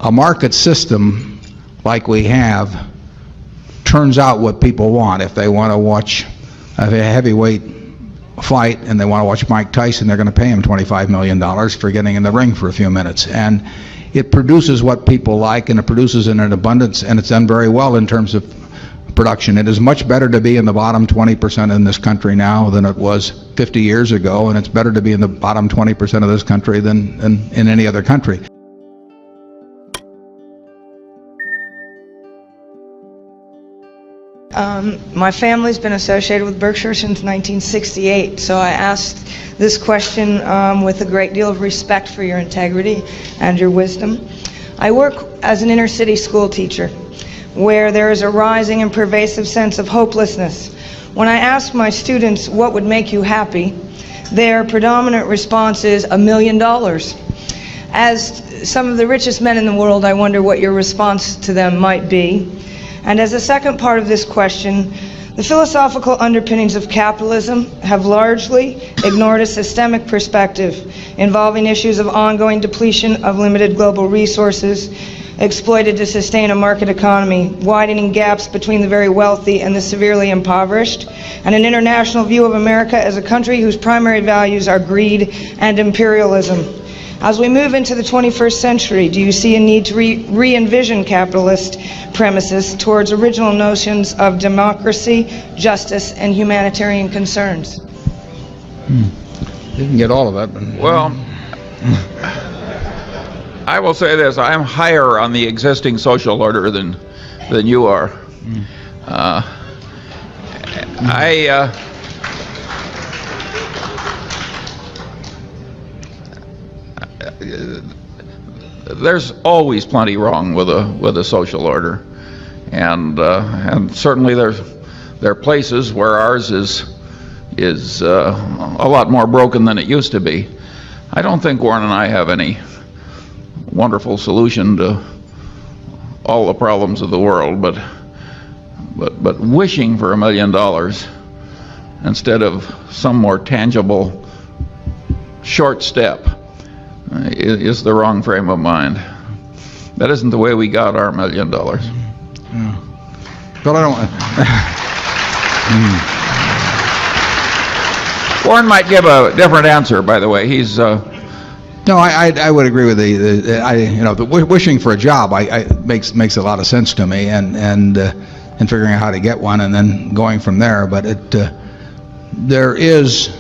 A market system like we have turns out what people want. If they want to watch a heavyweight fight and they want to watch Mike Tyson, they're going to pay him $25 million for getting in the ring for a few minutes. And it produces what people like, and it produces in an abundance, and it's done very well in terms of production. It is much better to be in the bottom 20% in this country now than it was 50 years ago, and it's better to be in the bottom 20% of this country than in any other country. My family's been associated with Berkshire since 1968, so I asked this question with a great deal of respect for your integrity and your wisdom. I work as an inner city school teacher where there is a rising and pervasive sense of hopelessness. When I ask my students what would make you happy, their predominant response is $1 million. As some of the richest men in the world, I wonder what your response to them might be. And as a second part of this question, the philosophical underpinnings of capitalism have largely ignored a systemic perspective involving issues of ongoing depletion of limited global resources exploited to sustain a market economy, widening gaps between the very wealthy and the severely impoverished, and an international view of America as a country whose primary values are greed and imperialism. As we move into the 21st century, do you see a need to re-envision capitalist premises towards original notions of democracy, justice, and humanitarian concerns? Didn't get all of that, but... Well, I will say this: I'm higher on the existing social order than you are. There's always plenty wrong with a social order, and certainly there are places where ours is a lot more broken than it used to be. I don't think Warren and I have any wonderful solution to all the problems of the world, but wishing for $1 million instead of some more tangible short step is the wrong frame of mind. That isn't the way we got our $1 million. Yeah. But I don't... Warren might give a different answer, by the way. He's No, I would agree with the wishing for a job makes a lot of sense to me, and figuring out how to get one and then going from there. But there is,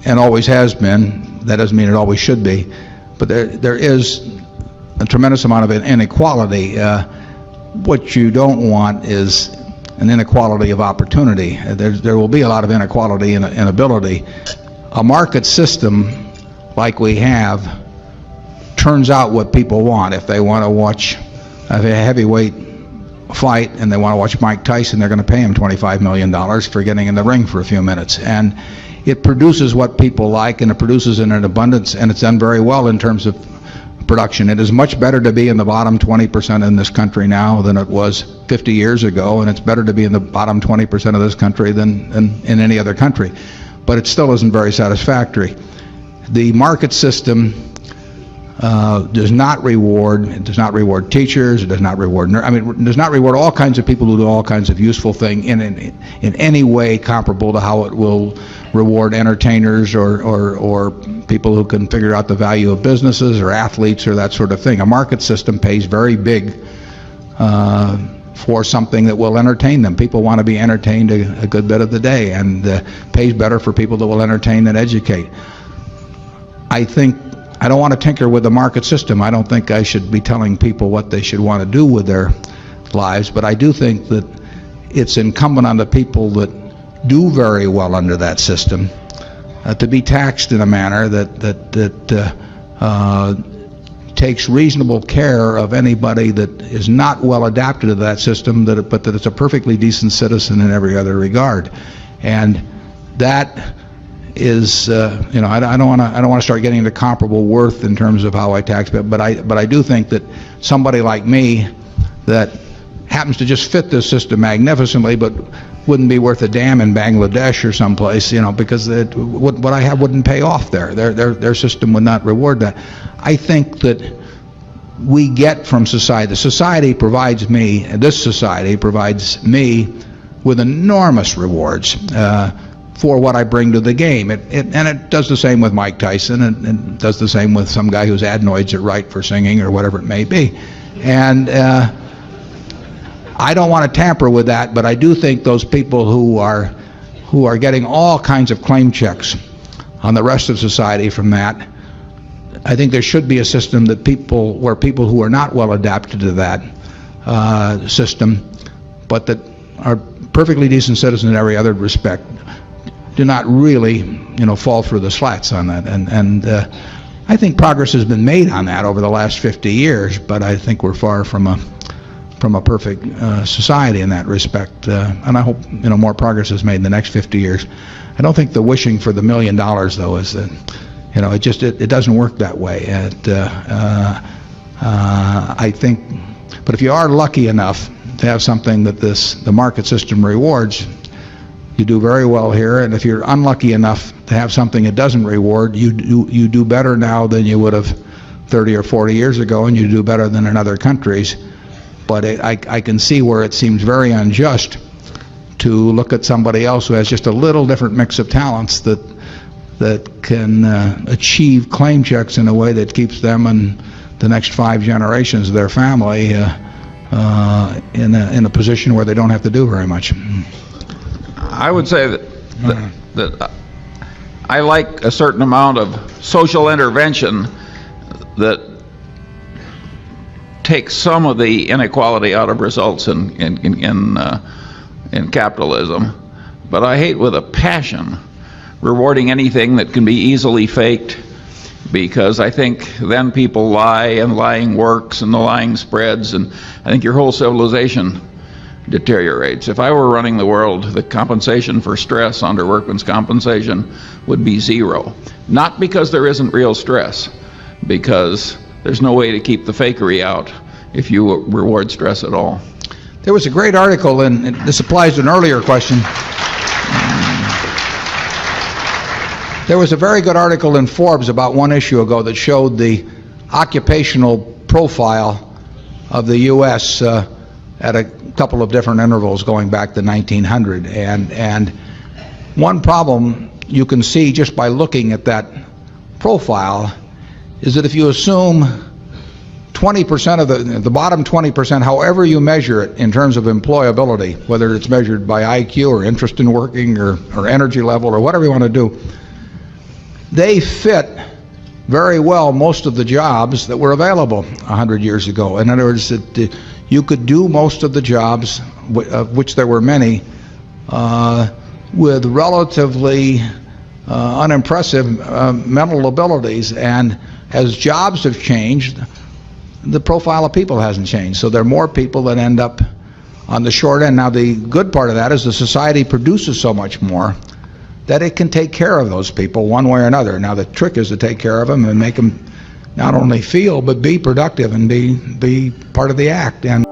and always has been, that doesn't mean it always should be, but there is a tremendous amount of inequality. What you don't want is an inequality of opportunity. There will be a lot of inequality in ability. A market system like we have turns out what people want. If they want to watch a heavyweight fight and they want to watch Mike Tyson, they're going to pay him $25 million for getting in the ring for a few minutes. And it produces what people like, and it produces in an abundance, and it's done very well in terms of production. It is much better to be in the bottom 20% in this country now than it was 50 years ago, and it's better to be in the bottom 20% of this country than in any other country. But it still isn't very satisfactory. The market system does not reward teachers, it does not reward it does not reward all kinds of people who do all kinds of useful things in any way comparable to how it will reward entertainers or people who can figure out the value of businesses or athletes or that sort of thing. A market system pays very big for something that will entertain them. People want to be entertained a good bit of the day, and pays better for people that will entertain than educate. I don't want to tinker with the market system. I don't think I should be telling people what they should want to do with their lives, but I do think that it's incumbent on the people that do very well under that system to be taxed in a manner that takes reasonable care of anybody that is not well adapted to that system, but that it's a perfectly decent citizen in every other regard. And that is, I don't want to start getting into comparable worth in terms of how I tax, but I do think that somebody like me that happens to just fit this system magnificently, but wouldn't be worth a damn in Bangladesh or someplace, because what I have wouldn't pay off there. Their system would not reward that. I think that we get from society. The society provides me, this society provides me with enormous rewards for what I bring to the game. And it does the same with Mike Tyson, and it does the same with some guy whose adenoids are right for singing or whatever it may be. And I don't want to tamper with that, but I do think those people who are getting all kinds of claim checks on the rest of society from that, I think there should be a system that where people who are not well adapted to that system, but that are perfectly decent citizens in every other respect, do not really, fall through the slats on that. And I think progress has been made on that over the last 50 years, but I think we're far from a perfect society in that respect. And I hope, more progress is made in the next 50 years. I don't think the wishing for the $1 million, though, is that, it doesn't work that way. I think, but if you are lucky enough to have something that the market system rewards, you do very well here. And if you're unlucky enough to have something it doesn't reward, you do better now than you would have 30 or 40 years ago, and you do better than in other countries. But I can see where it seems very unjust to look at somebody else who has just a little different mix of talents that can achieve claim checks in a way that keeps them and the next 5 generations of their family in a position where they don't have to do very much. I would say that I like a certain amount of social intervention that takes some of the inequality out of results in capitalism, but I hate with a passion rewarding anything that can be easily faked, because I think then people lie, and lying works, and the lying spreads, and I think your whole civilization deteriorates. If I were running the world, the compensation for stress under workman's compensation would be 0. Not because there isn't real stress, because there's no way to keep the fakery out if you reward stress at all. There was a great article, and this applies to an earlier question. There was a very good article in Forbes about 1 issue ago that showed the occupational profile of the U.S. At a couple of different intervals going back to 1900. And one problem you can see just by looking at that profile is that if you assume 20% of the bottom 20%, however you measure it in terms of employability, whether it's measured by IQ or interest in working or energy level or whatever you want to do, they fit very well most of the jobs that were available 100 years ago. In other words, you could do most of the jobs, of which there were many, with relatively unimpressive mental abilities. And as jobs have changed, the profile of people hasn't changed. So there are more people that end up on the short end. Now, the good part of that is the society produces so much more that it can take care of those people one way or another. Now, the trick is to take care of them and make them not only feel, but be productive and be part of the act. And